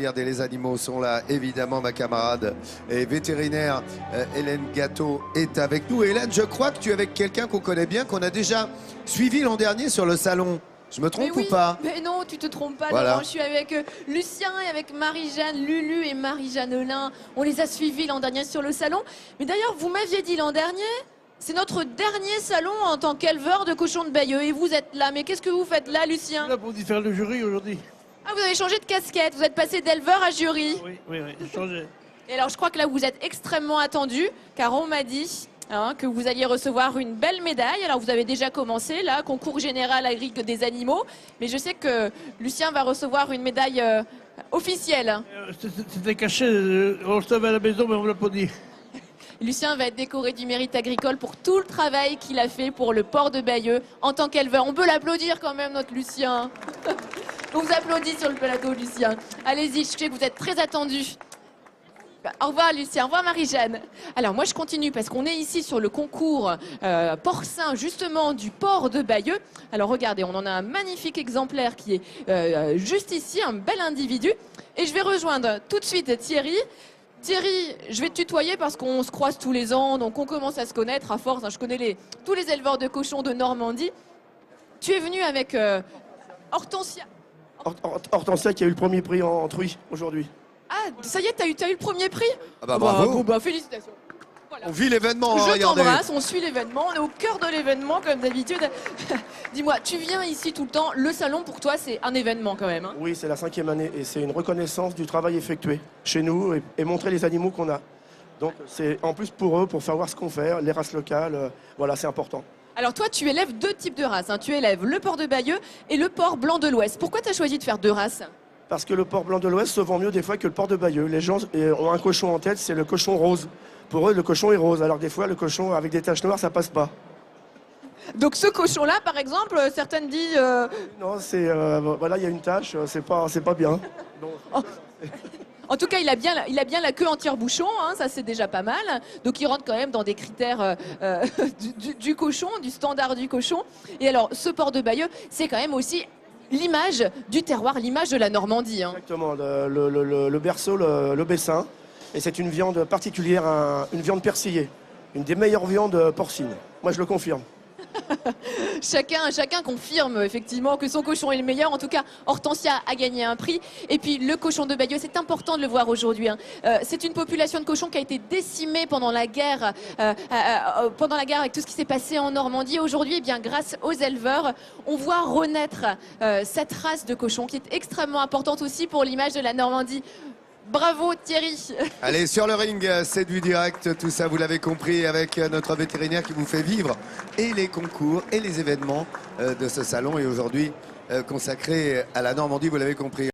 regardez, les animaux sont là, évidemment, ma camarade et vétérinaire Hélène Gâteau est avec nous. Hélène, je crois que tu es avec quelqu'un qu'on connaît bien, qu'on a déjà suivi l'an dernier sur le salon. Je me trompe ou pas? Mais non, tu te trompes pas, voilà. Laurent. Je suis avec Lucien et avec Marie-Jeanne, Lulu et Marie-Jeanne Olin. On les a suivis l'an dernier sur le salon. Mais d'ailleurs, vous m'aviez dit l'an dernier, c'est notre dernier salon en tant qu'éleveur de cochons de Bayeux. Et vous êtes là. Mais qu'est-ce que vous faites là, Lucien? Là pour faire le jury aujourd'hui. Ah, vous avez changé de casquette. Vous êtes passé d'éleveur à jury. Oui, j'ai changé. Et alors, je crois que là, vous êtes extrêmement attendu, car on m'a dit que vous alliez recevoir une belle médaille. Alors, vous avez déjà commencé, là, concours général agricole des animaux. Mais je sais que Lucien va recevoir une médaille officielle. C'était caché, on le savait à la maison, mais on ne l'a pas dit. Lucien va être décoré du mérite agricole pour tout le travail qu'il a fait pour le port de Bayeux en tant qu'éleveur. On peut l'applaudir quand même, notre Lucien. On vous applaudit sur le plateau, Lucien. Allez-y, je sais que vous êtes très attendu. Au revoir Lucien, au revoir Marie-Jeanne. Alors moi je continue parce qu'on est ici sur le concours porcin justement du port de Bayeux. Alors regardez, on en a un magnifique exemplaire qui est juste ici, un bel individu. Et je vais rejoindre tout de suite Thierry. Thierry, je vais te tutoyer parce qu'on se croise tous les ans, donc on commence à se connaître à force. Je connais tous les éleveurs de cochons de Normandie. Tu es venu avec Hortensia. Hortensia qui a eu le premier prix en truie aujourd'hui. Ah, ça y est, t'as eu le premier prix? Ah bah bravo. Félicitations. Voilà. On vit l'événement, Je regardez. t'embrasse, on suit l'événement, on est au cœur de l'événement comme d'habitude. Dis-moi, tu viens ici tout le temps, le salon pour toi c'est un événement quand même, hein? Oui, c'est la 5e année et c'est une reconnaissance du travail effectué chez nous et montrer les animaux qu'on a. Donc c'est en plus pour eux, pour faire voir ce qu'on fait, les races locales, voilà, c'est important. Alors toi tu élèves deux types de races, hein. Tu élèves le port de Bayeux et le port blanc de l'Ouest. Pourquoi tu as choisi de faire deux races? Parce que le port blanc de l'Ouest se vend mieux des fois que le port de Bayeux. Les gens ont un cochon en tête, c'est le cochon rose. Pour eux, le cochon est rose, alors que des fois, le cochon avec des taches noires, ça passe pas. Donc ce cochon-là, par exemple, certaines disent... Non, c'est... voilà, il y a une tache, c'est pas bien. Donc... En tout cas, il a bien la queue entière-bouchon, hein, ça c'est déjà pas mal. Donc il rentre quand même dans des critères du cochon, du standard du cochon. Et alors, ce port de Bayeux, c'est quand même aussi l'image du terroir, l'image de la Normandie. Hein. Exactement, le berceau, le Bessin. Et c'est une viande particulière, une viande persillée. Une des meilleures viandes porcines. Moi, je le confirme. Chacun confirme effectivement que son cochon est le meilleur. En tout cas, Hortensia a gagné un prix. Et puis le cochon de Bayeux, c'est important de le voir aujourd'hui. Hein. C'est une population de cochons qui a été décimée pendant la guerre avec tout ce qui s'est passé en Normandie. Aujourd'hui, eh bien, grâce aux éleveurs, on voit renaître cette race de cochons qui est extrêmement importante aussi pour l'image de la Normandie. Bravo Thierry. Allez, sur le ring, c'est du direct, tout ça vous l'avez compris, avec notre vétérinaire qui vous fait vivre et les concours et les événements de ce salon et aujourd'hui consacré à la Normandie, vous l'avez compris.